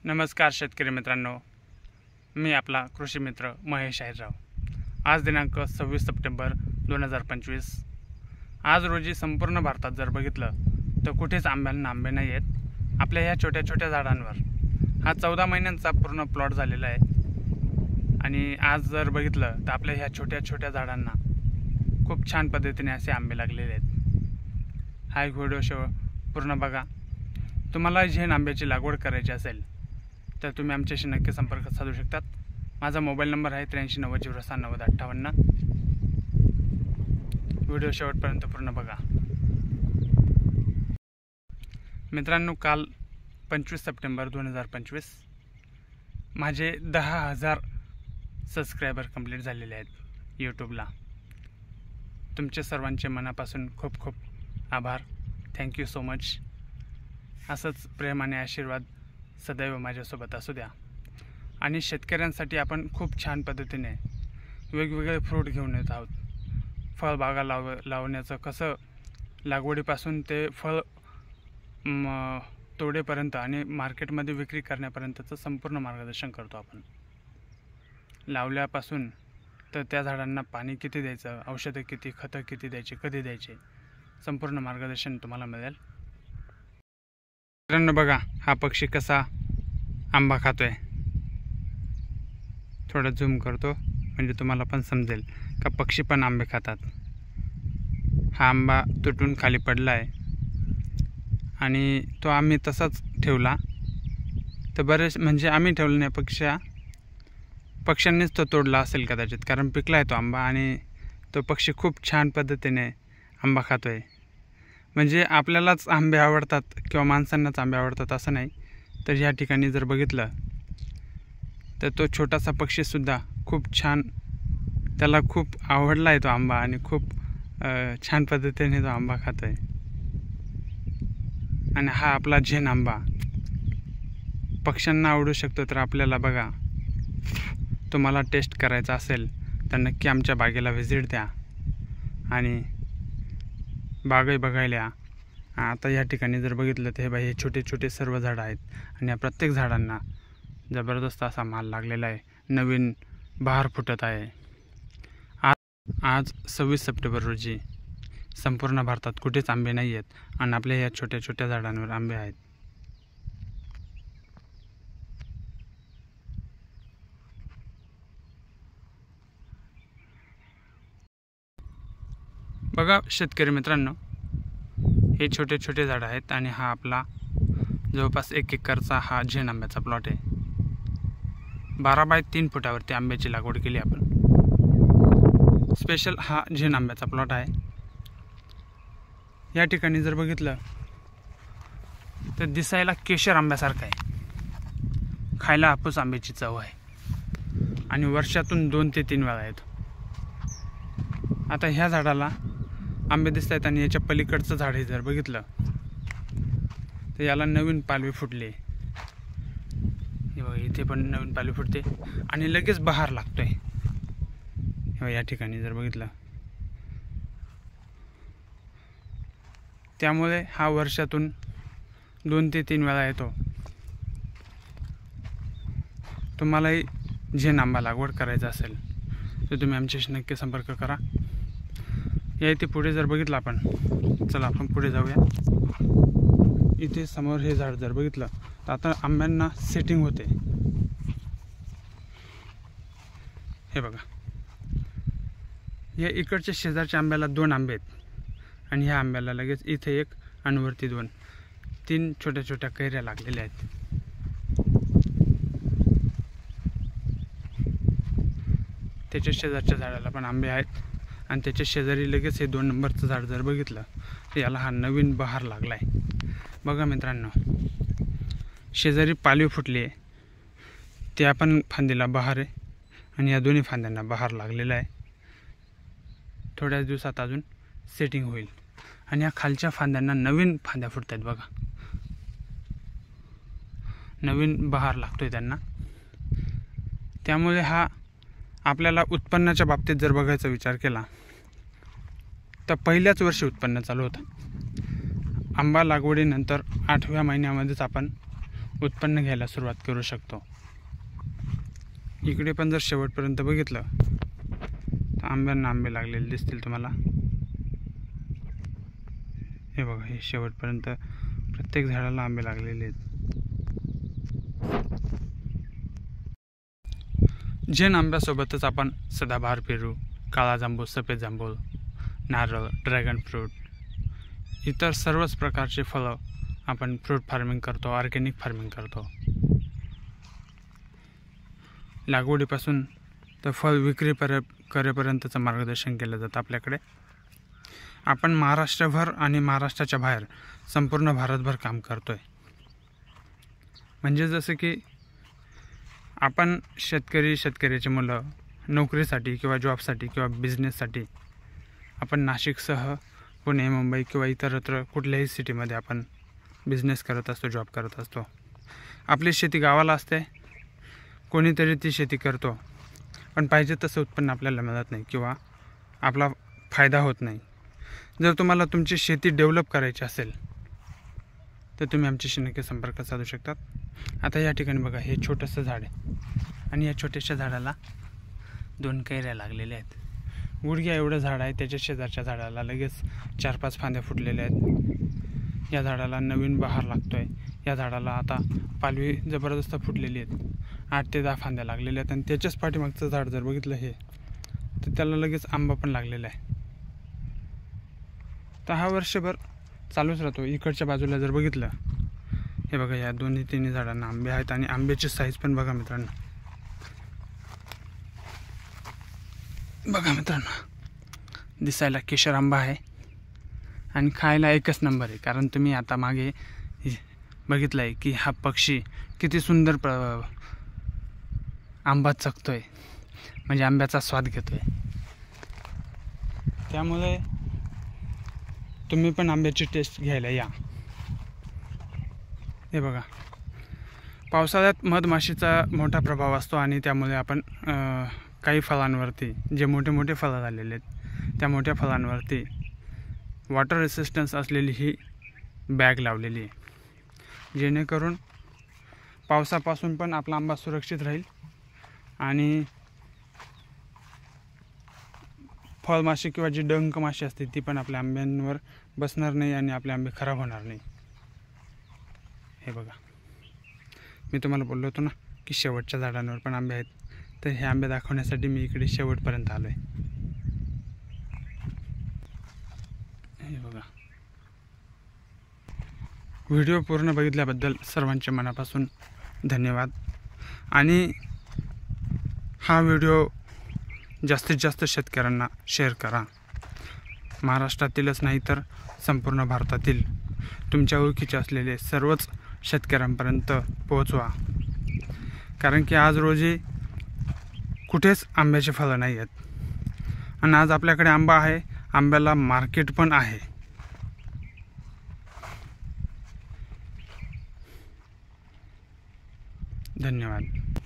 नमस्कार शेतकरी मित्रांनो, मी आपला कृषी मित्र महेश आहेरराव। आज दिनांक 26 सप्टेंबर 2025। आज रोजी संपूर्ण भारतात जर बघितलं तर कुठेच आंब्यांना आंबे नाही आहेत। आपल्या ह्या छोट्या छोट्या झाडांवर हा 14 महिन्यांचा पूर्ण प्लॉट झालेला आहे आणि आज जर बघितलं तर आपल्या ह्या छोट्या छोट्या झाडांना खूप छान पद्धतीने असे आंबे लागलेले आहेत। हा एक व्हिडिओ पूर्ण बघा। तुम्हाला झेन आंब्याची लागवड करायची असेल तर तुम्ही आमच्याशी नक्की संपर्क साधू शकतात। माझा मोबाईल नंबर आहे 8390069058। व्हिडिओ शेवटपर्यंत पूर्ण बघा। मित्रांनो, काल 25 सप्टेंबर 2025 माझे 10,000 सबस्क्रायबर कंप्लीट झालेले आहेत यूट्यूबला। तुमचे सर्वांचे मनापासून खूप खूप आभार। Thank you so much. असंच प्रेम आणि आशीर्वाद सदैव माझ्यासोबत असू द्या। आणि शेतकऱ्यांसाठी आपण खूप छान पद्धतीने वेगवेगळे फ्रूट घेऊन येत आहोत। फळबागा लावण्याचं कसं, लागवडीपासून ते फळ तोडेपर्यंत आणि मार्केटमध्ये विक्री करण्यापर्यंतचं संपूर्ण मार्गदर्शन करतो आपण। लावल्यापासून तर त्या झाडांना पाणी किती द्यायचं, औषधं किती, खतं किती द्यायची, कधी द्यायचे, संपूर्ण मार्गदर्शन तुम्हाला मिळेल। मित्रांनो बघा, हा पक्षी कसा आंबा खातोय। थोडा झूम करतो म्हणजे तुम्हाला पण समजेल का पक्षी पण आंबे खातात। हा आंबा तुटून खाली पडला आहे आणि तो आम्ही तसाच ठेवला तर बरेच, म्हणजे आम्ही ठेवलं नाही, पक्ष्यांनीच तो तोडला असेल कदाचित, कारण पिकला आहे तो आंबा आणि तो पक्षी खूप छान पद्धतीने आंबा खातोय। म्हणजे आपल्यालाच आंबे आवडतात किंवा माणसांनाच आंबे आवडतात असं नाही। तर ह्या ठिकाणी जर बघितलं तर तो छोटासा पक्षीसुद्धा खूप छान, त्याला खूप आवडला आहे तो आंबा आणि खूप छान पद्धतीने तो आंबा खातोय। आणि हा आपला झेन आंबा पक्ष्यांना आवडू शकतो, तर आपल्याला बघा, तुम्हाला टेस्ट करायचा असेल तर नक्की आमच्या बागेला व्हिजिट द्या आणि बागही बघायला या। आता या ठिकाणी जर बघितलं तर हे छोटे छोटे सर्व झाडं आहेत आणि या प्रत्येक झाडांना जबरदस्त असा माल लागलेला आहे, नवीन बहार फुटत आहे। आज 26 सप्टेंबर रोजी संपूर्ण भारतात कुठेच आंबे नाही आहेत आणि आपल्या या छोट्या छोट्या झाडांवर आंबे आहेत। बघा शेतकरी मित्रांनो, हे छोटे छोटे झाड आहेत आणि हा आपला जवळपास 1 एकरचा हा झेन आंब्याचा प्लॉट आहे। 12 बाय 3 फुटावरती आंब्याची लागवड केली आपण। स्पेशल हा झेन आंब्याचा प्लॉट आहे। या ठिकाणी जर बघितलं तर दिसायला केशर आंब्यासारखं आहे, खायला हापूस आंब्याची चव आहे आणि वर्षातून 2 ते 3 वेळा येतो। आता ह्या झाडाला आंबे दिसत आहेत आणि याच्या पलीकडचं झाड हे जर बघितलं तर याला नवीन पालवी फुटली। हे बघा, इथे पण नवीन पालवी फुटते आणि लगेच बहार लागतोय। हे या ठिकाणी जर बघितलं, त्यामुळे हा वर्षातून 2 ते 3 वेळा येतो। तुम्हालाही झेन आंबा लागवड करायचा असेल तर तुम्ही आमच्याशी नक्की संपर्क करा। या इथे पुढे जर बघितलं आपण, चला आपण पुढे जाऊया। इथे समोर हे झाड जर बघितलं तर आता आंब्यांना सेटिंग होते। हे बघा, या इकडच्या शेजारच्या आंब्याला 2 आंबे आहेत आणि ह्या आंब्याला लगेच इथे 1 आणि वरती 2, 3 छोट्या छोट्या कैऱ्या लागलेल्या आहेत। त्याच्या शेजारच्या झाडाला पण आंबे आहेत आणि त्याच्या शेजारी लगेच हे 2 नंबरचं झाड जर बघितलं तर याला हा नवीन बहार लागला आहे। बघा मित्रांनो, शेजारी पालवी फुटली आहे, त्या पण फांदीला बहार आहे आणि या दोन्ही फांद्यांना बहार लागलेला आहे। थोड्याच दिवसात अजून सेटिंग होईल आणि या खालच्या फांद्यांना नवीन फांद्या फुटत आहेत। बघा, नवीन बहार लागतोय त्यांना। त्यामुळे हा आपल्याला उत्पन्नाच्या बाबतीत जर बघायचा विचार केला तर पहिल्याच वर्षी उत्पन्न चालू होतं। आंबा लागवडीनंतर 8व्या महिन्यामध्येच आपण उत्पन्न घ्यायला सुरुवात करू शकतो। इकडे पण जर शेवटपर्यंत बघितलं तर आंब्यांना आंबे लागलेले दिसतील तुम्हाला। हे बघा, हे शेवटपर्यंत प्रत्येक झाडाला आंबे लागलेले आहेत। जैन आंब्यासोबतच आपण सदाबहार पेरू, काळा जांभूळ, सफेद जांभूळ, नारळ, ड्रॅगन फ्रूट, इतर सर्वच प्रकारचे फळं आपण फ्रूट फार्मिंग करतो, ऑर्गॅनिक फार्मिंग करतो। लागवडीपासून तर फळ विक्री करेपर्यंतचं मार्गदर्शन केलं जातं आपल्याकडे। आपण महाराष्ट्रभर आणि महाराष्ट्राच्या बाहेर संपूर्ण भारतभर काम करतोय। म्हणजे जसं की आपण शेतकऱ्याची मुलं नोकरीसाठी किंवा जॉबसाठी किंवा बिझनेससाठी आपण नाशिकसह पुणे, मुंबई किंवा इतरत्र कुठल्याही सिटीमध्ये आपण बिझनेस करत असतो, जॉब करत असतो। आपली शेती गावाला असते, कोणीतरी ती शेती करतो, पण पाहिजे तसं उत्पन्न आपल्याला मिळत नाही किंवा आपला फायदा होत नाही। जर तुम्हाला तुमची शेती डेव्हलप करायची असेल तर तुम्ही आमच्याशी नक्की संपर्क साधू शकतात। आता या ठिकाणी बघा, हे छोटंसं झाड आहे आणि या छोट्याशा झाडाला 2 कैऱ्या लागलेल्या आहेत। गुडघ्या एवढं झाड आहे, त्याच्या शेजारच्या झाडाला लगेच 4-5 फांद्या फुटलेल्या आहेत। या झाडाला नवीन बहार लागतोय। या झाडाला आता पालवी जबरदस्त फुटलेली आहेत, 8 ते 10 फांद्या लागलेल्या आहेत। आणि त्याच्याच पाठीमागचं झाड जर बघितलं हे, तर त्याला लगेच आंबा पण लागलेला आहे। तर हा वर्षभर चालूच राहतो। इकडच्या बाजूला जर बघितलं, हे बघा, या 2-3 झाडांना आंबे आहेत आणि आंब्याची साईज पण बघा मित्रांनो। बघा मित्रांनो, दिसायला केशर आंबा आहे आणि खायला एकच नंबर आहे। कारण तुम्ही आता मागे बघितलं आहे की हा पक्षी किती सुंदर आंबा चखतोय, म्हणजे आंब्याचा स्वाद घेतोय। त्यामुळे तुम्ही पण आंब्याची टेस्ट घ्यायला या। हे बघा, पावसाळ्यात मधमाशीचा मोठा प्रभाव असतो आणि त्यामुळे आपण काही फळांवरती, जे मोठे मोठे फळं झालेले आहेत त्या मोठ्या फळांवरती वॉटर रेसिस्टन्स असलेली ही बॅग लावलेली आहे, जेणेकरून पावसापासून पण आपला आंबा सुरक्षित राहील आणि फळमाशी किंवा जी डंक माशी असते ती पण आपल्या आंब्यांवर बसणार नाही आणि आपले आंबे खराब होणार नाही। हे बघा, मी तुम्हाला बोललो होतो ना की शेवटच्या झाडांवर पण आंबे आहेत, तर हे आंबे दाखवण्यासाठी मी इकडे शेवटपर्यंत आलो आहे। हे बघा, व्हिडिओ पूर्ण बघितल्याबद्दल सर्वांचे मनापासून धन्यवाद। आणि हा व्हिडिओ जास्तीत जास्त शेतकऱ्यांना शेअर करा। महाराष्ट्रातीलच नाही तर संपूर्ण भारतातील तुमच्या ओळखीचे असलेले सर्वच शेतकऱ्यांपर्यंत पोहोचवा। कारण की आज रोजी कुठेच आंब्याची फळं नाही आहेत आणि आज आपल्याकडे आंबा आहे, आंब्याला मार्केट पण आहे। धन्यवाद।